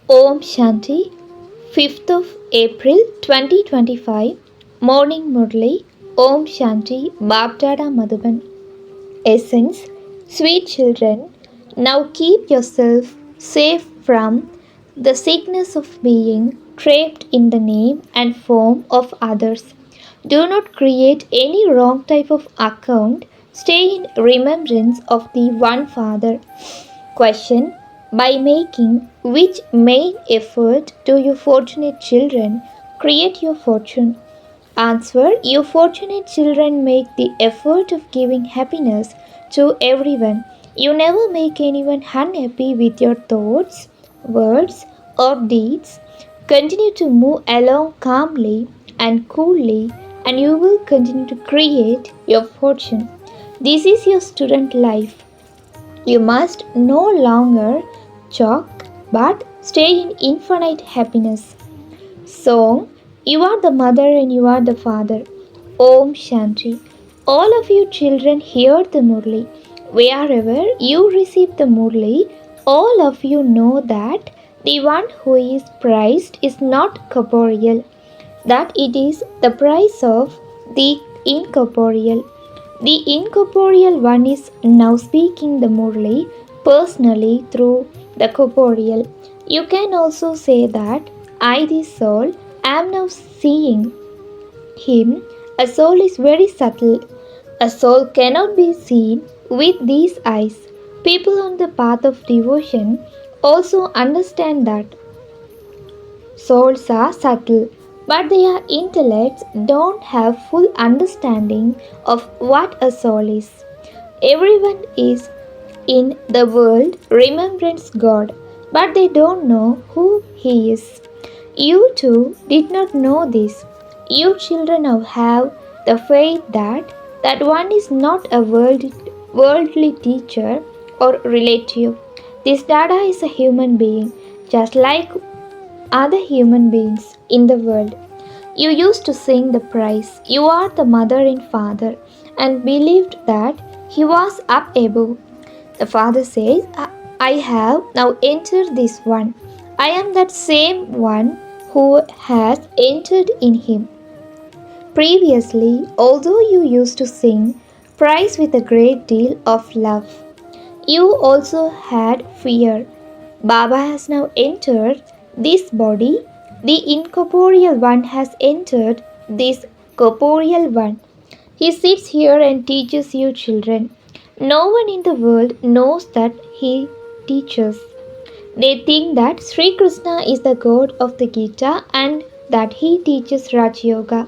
Om Shanti, 5th of April 2025, Morning Murli, Om Shanti, Bapdada Madhuban. Essence, sweet children, now keep yourself safe from the sickness of being trapped in the name and form of others. Do not create any wrong type of account. Stay in remembrance of the one Father. Question: by making which main effort do you fortunate children create your fortune? Answer: you fortunate children make the effort of giving happiness to everyone. You never make anyone unhappy with your thoughts, words, or deeds. Continue to move along calmly and coolly, and you will continue to create your fortune. This is your student life. You must no longer choke but stay in infinite happiness. Song: you are the mother and you are the father. Om Shanti. All of you children hear the Murli. Wherever you receive the Murli, all of you know that the one who is prized is not corporeal, that it is the price of the incorporeal. The incorporeal one is now speaking the Murli personally through the corporeal. You can also say that I, the soul, am now seeing him. A soul is very subtle. A soul cannot be seen with these eyes. People on the path of devotion also understand that souls are subtle, but their intellects don't have full understanding of what a soul is. Everyone is in the world remembers God, but they don't know who He is. You too did not know this. You children now have the faith that one is not a worldly teacher or relative. This Dada is a human being, just like other human beings in the world. You used to sing the praise, you are the mother and father, and believed that he was up above. The father says, I have now entered this one. I am that same one who has entered in him. Previously, although you used to sing praise with a great deal of love, you also had fear. Baba has now entered this body. The incorporeal one has entered this corporeal one. He sits here and teaches you children. No one in the world knows that he teaches. They think that Sri Krishna is the god of the Gita and that he teaches Raj Yoga.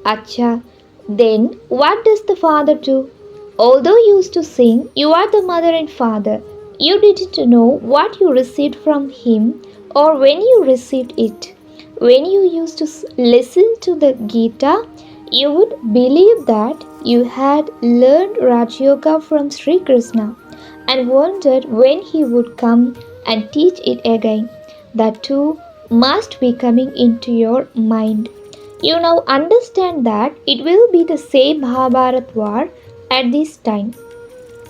Acha, then what does the father do? Although you used to sing, you are the mother and father. You didn't know what you received from him or when you received it. When you used to listen to the Gita, you would believe that you had learned Raj Yoga from Sri Krishna and wondered when he would come and teach it again. That too must be coming into your mind. You now understand that it will be the same Mahabharat war at this time.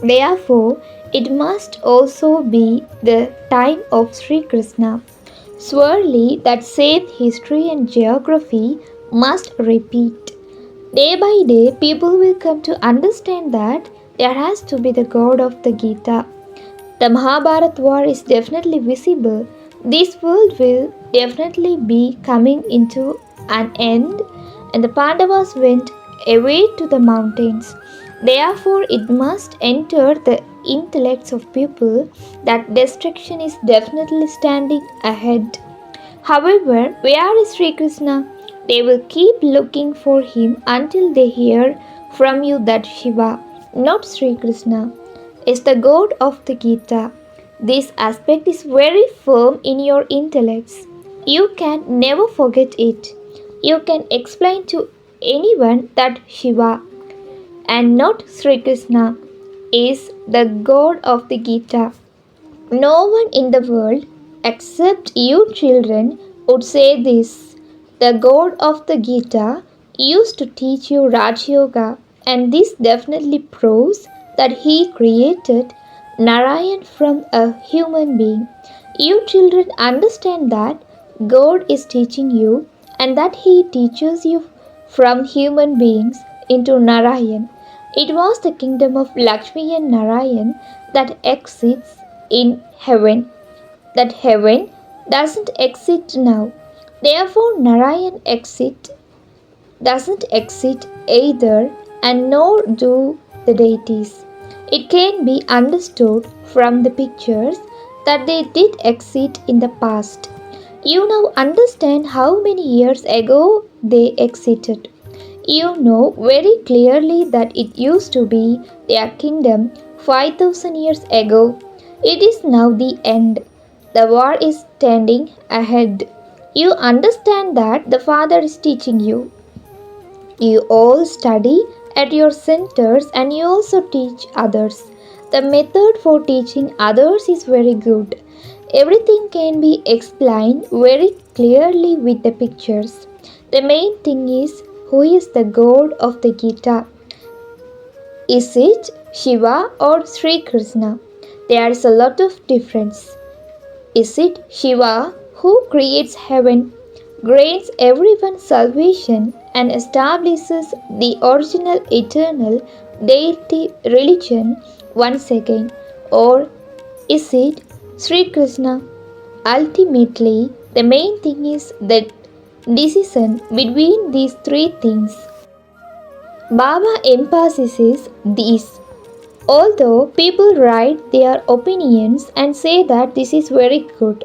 Therefore, it must also be the time of Sri Krishna. Surely that same history and geography must repeat. Day by day, people will come to understand that there has to be the God of the Gita. The Mahabharat war is definitely visible. This world will definitely be coming into an end, and the Pandavas went away to the mountains. Therefore, it must enter the intellects of people that destruction is definitely standing ahead. However, where is Sri Krishna? They will keep looking for him until they hear from you that Shiva, not Sri Krishna, is the god of the Gita. This aspect is very firm in your intellects. You can never forget it. You can explain to anyone that Shiva and not Sri Krishna is the god of the Gita. No one in the world except you children would say this. The god of the Gita used to teach you Raj Yoga, and this definitely proves that he created Narayan from a human being. You children understand that God is teaching you and that He teaches you from human beings into Narayan. It was the kingdom of Lakshmi and Narayan that exists in heaven. That heaven doesn't exist now. Therefore, Narayan doesn't exist either, and nor do the deities. It can be understood from the pictures that they did exist in the past. You now understand how many years ago they existed. You know very clearly that it used to be their kingdom 5000 years ago. It is now the end. The war is standing ahead. You understand that the Father is teaching you. You all study at your centers and you also teach others. The method for teaching others is very good. Everything can be explained very clearly with the pictures. The main thing is who is the god of the Gita. Is it Shiva or Sri Krishna? There is a lot of difference. Is it Shiva who creates heaven, grants everyone salvation, and establishes the original eternal deity religion once again? Or is it Sri Krishna? Ultimately, the main thing is the decision between these three things. Baba emphasizes these. Although people write their opinions and say that this is very good,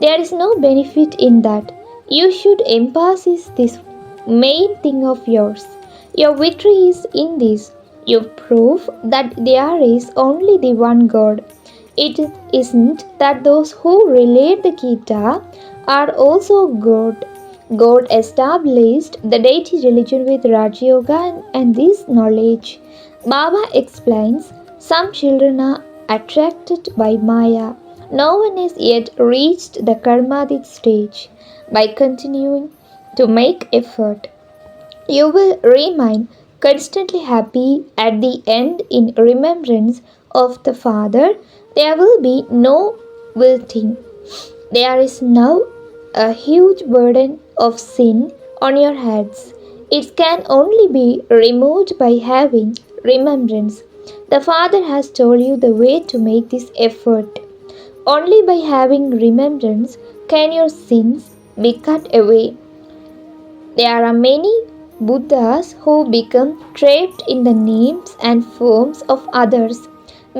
there is no benefit in that. You should emphasize this main thing of yours. Your victory is in this. You prove that there is only the one God. It isn't that those who relate the Gita are also God. God established the deity religion with Raj Yoga and this knowledge. Baba explains some children are attracted by Maya. No one has yet reached the karmatic stage. By continuing to make effort, you will remain constantly happy at the end in remembrance of the Father. There will be no wilting. There is now a huge burden of sin on your heads. It can only be removed by having remembrance. The Father has told you the way to make this effort. Only by having remembrance can your sins be cut away. There are many Buddhas who become trapped in the names and forms of others.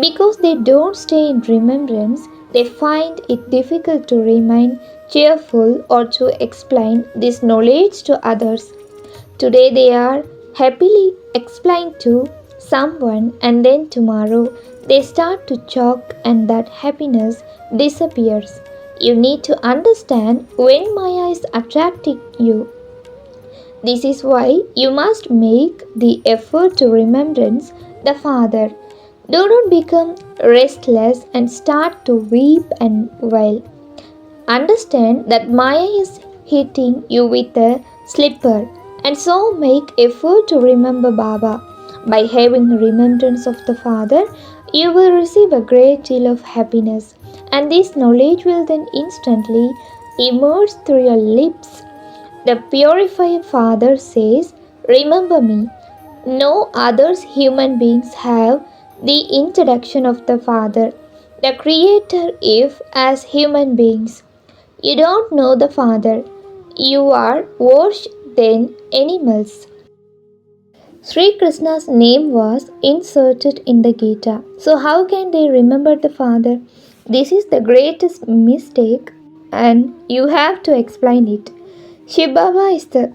Because they don't stay in remembrance, they find it difficult to remain cheerful or to explain this knowledge to others. Today they are happily explained to someone and then tomorrow they start to choke and that happiness disappears. You need to understand when Maya is attracting you. This is why you must make the effort to remembrance the Father. Do not become restless and start to weep and wail. Understand that Maya is hitting you with a slipper and so make effort to remember Baba. By having remembrance of the Father, you will receive a great deal of happiness and this knowledge will then instantly emerge through your lips. The purified Father says, remember me. No others human beings have the introduction of the Father, the Creator, if as human beings. You don't know the Father. You are worse than animals. Sri Krishna's name was inserted in the Gita. So how can they remember the Father? This is the greatest mistake and you have to explain it. Shiv Baba is the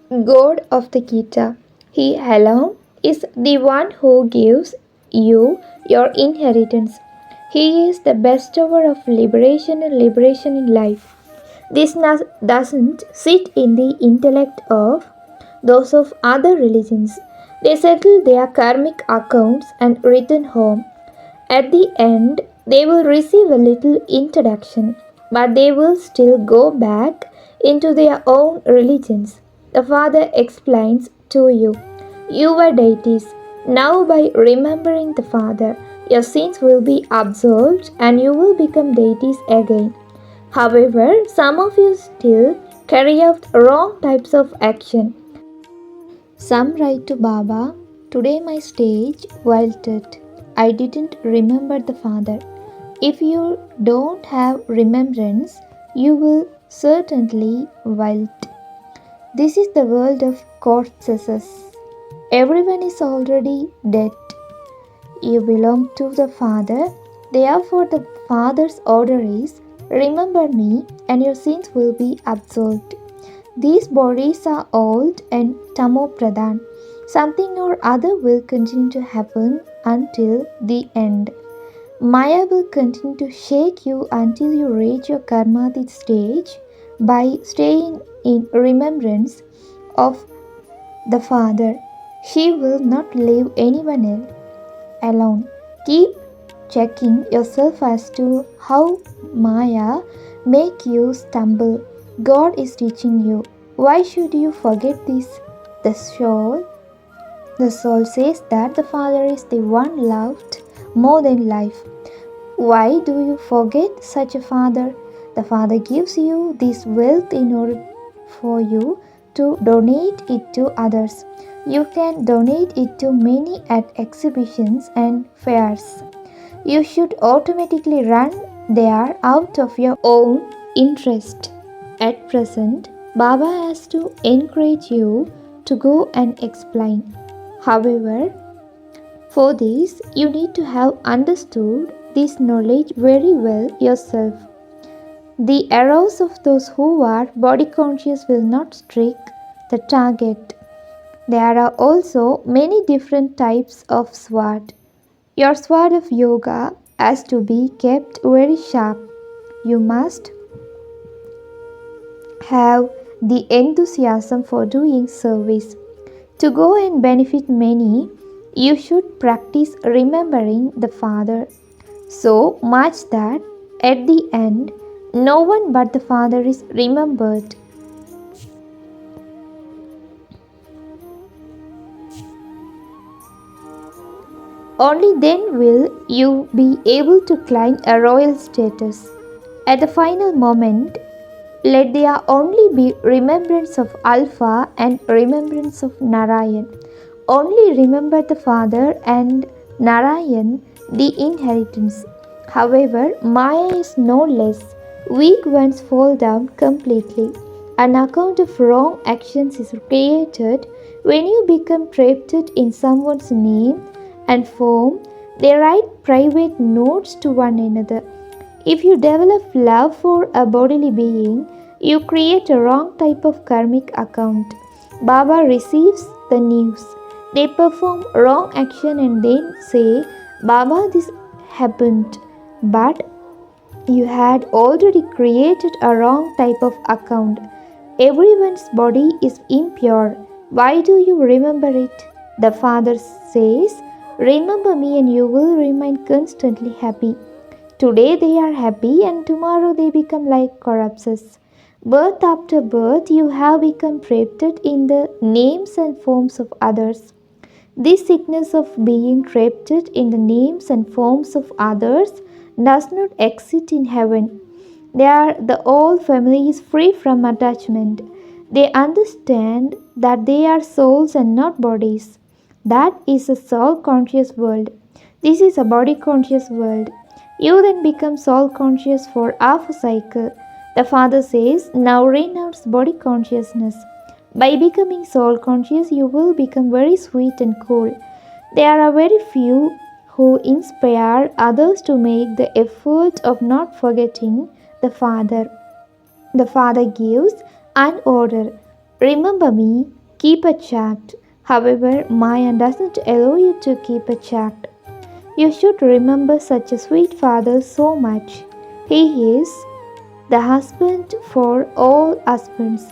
God of the Gita. He alone is the one who gives you your inheritance. He is the bestower of liberation and liberation in life. This doesn't sit in the intellect of those of other religions. They settle their karmic accounts and return home. At the end, they will receive a little introduction, but they will still go back into their own religions. The Father explains to you, you are deities. Now, by remembering the Father, your sins will be absolved and you will become deities again. However, some of you still carry out wrong types of action. Some write to Baba, "Today my stage wilted. I didn't remember the Father." If you don't have remembrance, you will certainly wilt. This is the world of corpses. Everyone is already dead. You belong to the Father. Therefore, the Father's order is, "Remember me, and your sins will be absolved." These bodies are old and tamopradhan. Something or other will continue to happen until the end. Maya will continue to shake you until you reach your karmatit stage by staying in remembrance of the Father. She will not leave anyone else alone. Keep checking yourself as to how Maya make you stumble. God is teaching you. Why should you forget this? The soul says that the Father is the one loved more than life. Why do you forget such a Father? The Father gives you this wealth in order for you to donate it to others. You can donate it to many at exhibitions and fairs. You should automatically run there out of your own interest. At present, Baba has to encourage you to go and explain. However, for this, you need to have understood this knowledge very well yourself. The arrows of those who are body conscious will not strike the target. There are also many different types of sword. Your sword of yoga has to be kept very sharp. You must have the enthusiasm for doing service. To go and benefit many, you should practice remembering the Father so much that at the end, no one but the Father is remembered. Only then will you be able to climb a royal status. At the final moment, let there only be remembrance of Alpha and remembrance of Narayan. Only remember the Father and Narayan, the inheritance. However, Maya is no less. Weak ones fall down completely. An account of wrong actions is created when you become trapped in someone's name and form. They write private notes to one another. If you develop love for a bodily being, you create a wrong type of karmic account. Baba receives the news. They perform wrong action and then say, "Baba, this happened." But you had already created a wrong type of account. Everyone's body is impure. Why do you remember it? The Father says, "Remember me and you will remain constantly happy." Today they are happy and tomorrow they become like corpses. Birth after birth, you have become trapped in the names and forms of others. This sickness of being trapped in the names and forms of others does not exist in heaven. The whole family is free from attachment. They understand that they are souls and not bodies. That is a soul conscious world. This is a body conscious world. You then become soul conscious for half a cycle. The Father says, "Now renounce body consciousness." By becoming soul conscious, you will become very sweet and cool. There are very few who inspire others to make the effort of not forgetting the Father. The Father gives an order: "Remember me, keep a chart." However, Maya doesn't allow you to keep a chart. You should remember such a sweet Father so much. He is the husband for all husbands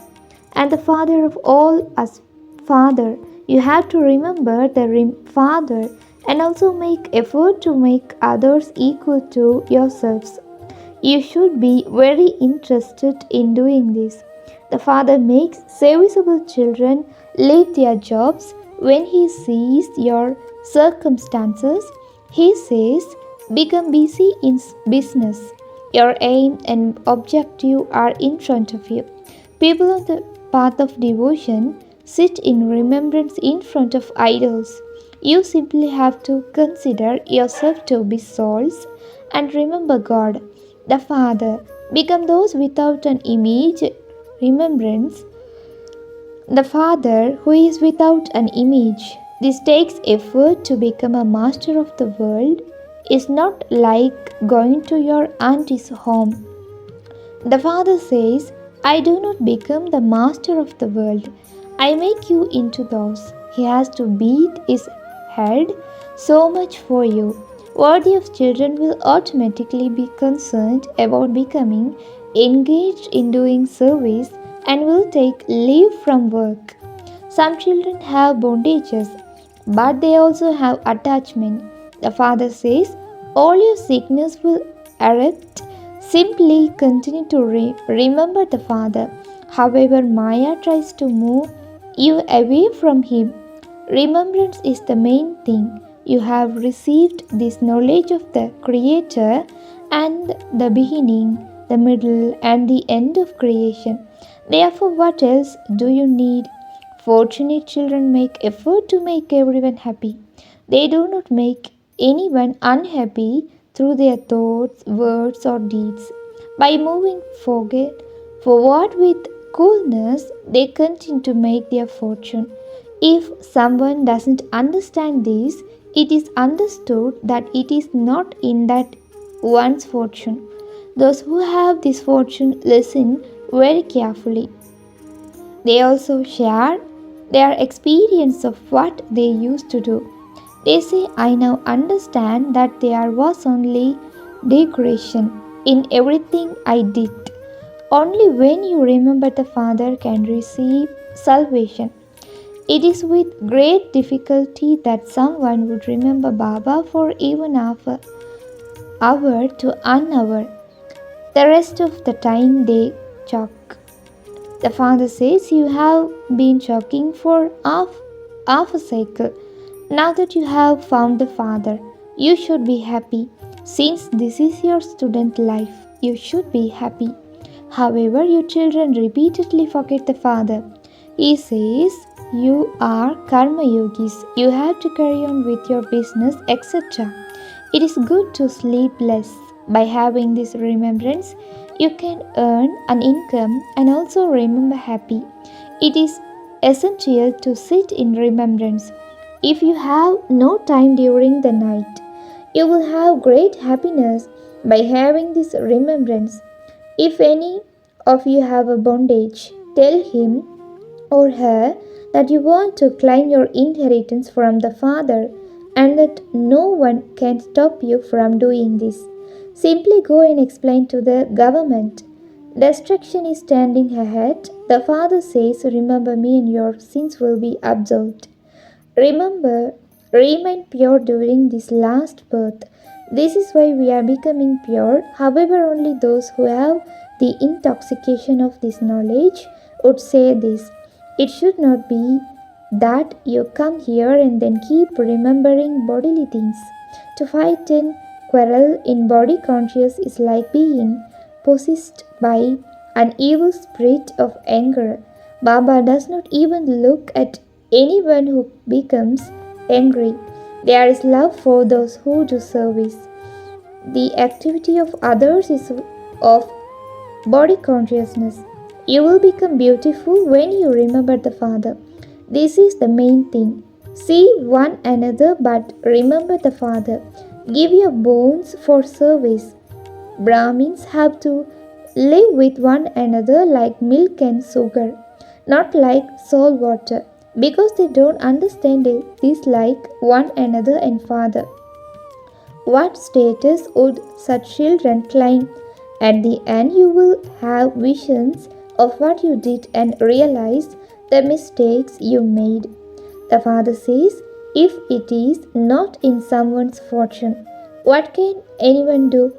and the father of all us. Father, you have to remember the Father and also make effort to make others equal to yourselves. You should be very interested in doing this. The Father makes serviceable children leave their jobs when he sees your circumstances. He says, "Become busy in business." Your aim and objective are in front of you. People on the path of devotion sit in remembrance in front of idols. You simply have to consider yourself to be souls and remember God, the Father. Become those without an image, remembrance, the Father who is without an image. This takes effort to become a master of the world. Is not like going to your auntie's home. The Father says, I do not become the master of the world. I make you into those. He has to beat his head so much for you. Worthy of children will automatically be concerned about becoming engaged in doing service and will take leave from work. Some children have bondages, but they also have attachment. The Father says, all your sickness will erupt. Simply continue to remember the Father. However, Maya tries to move you away from Him. Remembrance is the main thing. You have received this knowledge of the Creator and the beginning, the middle, and the end of creation. Therefore, what else do you need? Fortunate children make effort to make everyone happy. They do not make anyone unhappy through their thoughts, words, or deeds. By moving forward with coolness, they continue to make their fortune. If someone doesn't understand this, it is understood that it is not in that one's fortune. Those who have this fortune listen very carefully. They also share their experience of what they used to do. They say, I now understand that there was only degradation in everything I did. Only when you remember the Father can receive salvation. It is with great difficulty that someone would remember Baba for even half an hour to an hour. The rest of the time they choke. The Father says, you have been choking for half a cycle. Now that you have found the Father, you should be happy. Since this is your student life, you should be happy. However, your children repeatedly forget the Father. He says, you are karma yogis. You have to carry on with your business, etc. It is good to sleep less. By having this remembrance, you can earn an income and also remember happy. It is essential to sit in remembrance. If you have no time during the night, you will have great happiness by having this remembrance. If any of you have a bondage, tell him or her that you want to claim your inheritance from the Father and that no one can stop you from doing this. Simply go and explain to the government. Destruction is standing ahead. The Father says, remember me and your sins will be absolved. Remember, remain pure during this last birth. This is why we are becoming pure. However, only those who have the intoxication of this knowledge would say this. It should not be that you come here and then keep remembering bodily things. To fight and quarrel in body conscious is like being possessed by an evil spirit of anger. Baba does not even look at anyone who becomes angry. There is love for those who do service. The activity of others is of body consciousness. You will become beautiful when you remember the Father. This is the main thing. See one another but remember the Father. Give your bones for service. Brahmins have to live with one another like milk and sugar, not like salt water, because they don't understand this like one another and Father. What status would such children claim? At the end, you will have visions of what you did and realize the mistakes you made. The Father says, if it is not in someone's fortune, what can anyone do?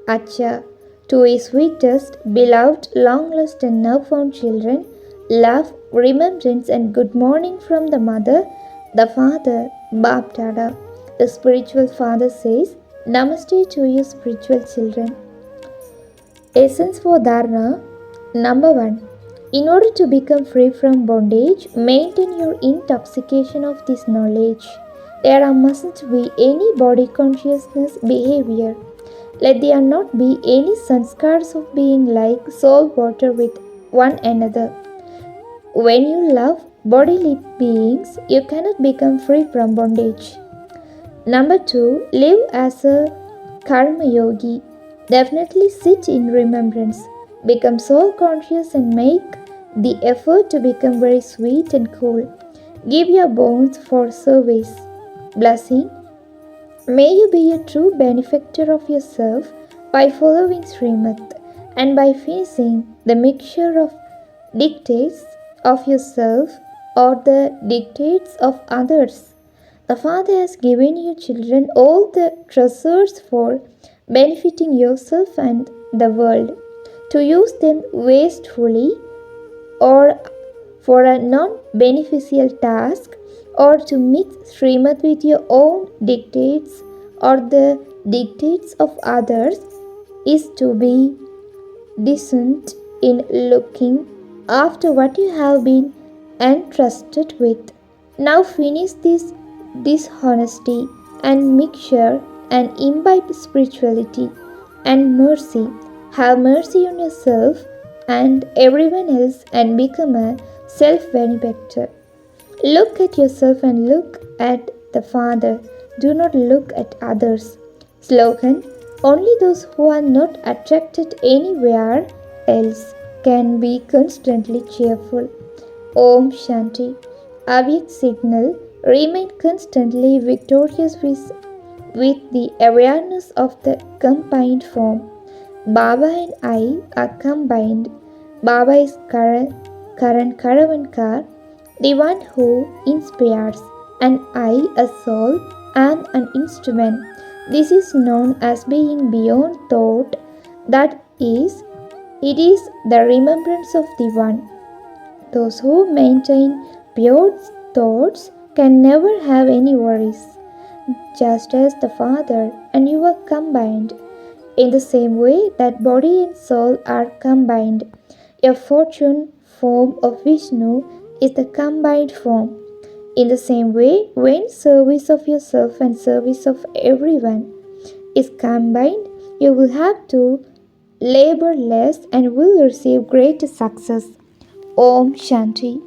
Acha, to his sweetest, beloved, long lost and now found children, love, remembrance, and good morning from the mother, the father, Bap The spiritual father says, Namaste to you, spiritual children. Essence for Dharana. Number 1. In order to become free from bondage, maintain your intoxication of this knowledge. There mustn't be any body consciousness behavior. Let there not be any sanskars of being like salt water with one another. When you love bodily beings, you cannot become free from bondage. Number 2, live as a karma yogi. Definitely sit in remembrance. Become soul conscious and make the effort to become very sweet and cool. Give your bones for service. Blessing. May you be a true benefactor of yourself by following Srimad and by facing the mixture of dictates of yourself or the dictates of others. The Father has given you children all the treasures for benefiting yourself and the world. To use them wastefully or for a non-beneficial task or to mix Srimad with your own dictates or the dictates of others is to be decent in looking after what you have been entrusted with. Now finish this dishonesty and mixture and imbibe spirituality and mercy. Have mercy on yourself and everyone else and become a self-benefactor. Look at yourself and look at the Father. Do not look at others. Slogan. Only those who are not attracted anywhere else can be constantly cheerful. Om Shanti. Avyak signal. Remain constantly victorious with the awareness of the combined form. Baba and I are combined. Baba is Karan Karavankar, the one who inspires, and I, a soul, am an instrument. This is known as being beyond thought, that is, it is the remembrance of the One. Those who maintain pure thoughts can never have any worries, just as the Father and you are combined. In the same way that body and soul are combined, a fortune form of Vishnu is the combined form. In the same way, when service of yourself and service of everyone is combined, you will have to labor less and will receive greater success. Om Shanti.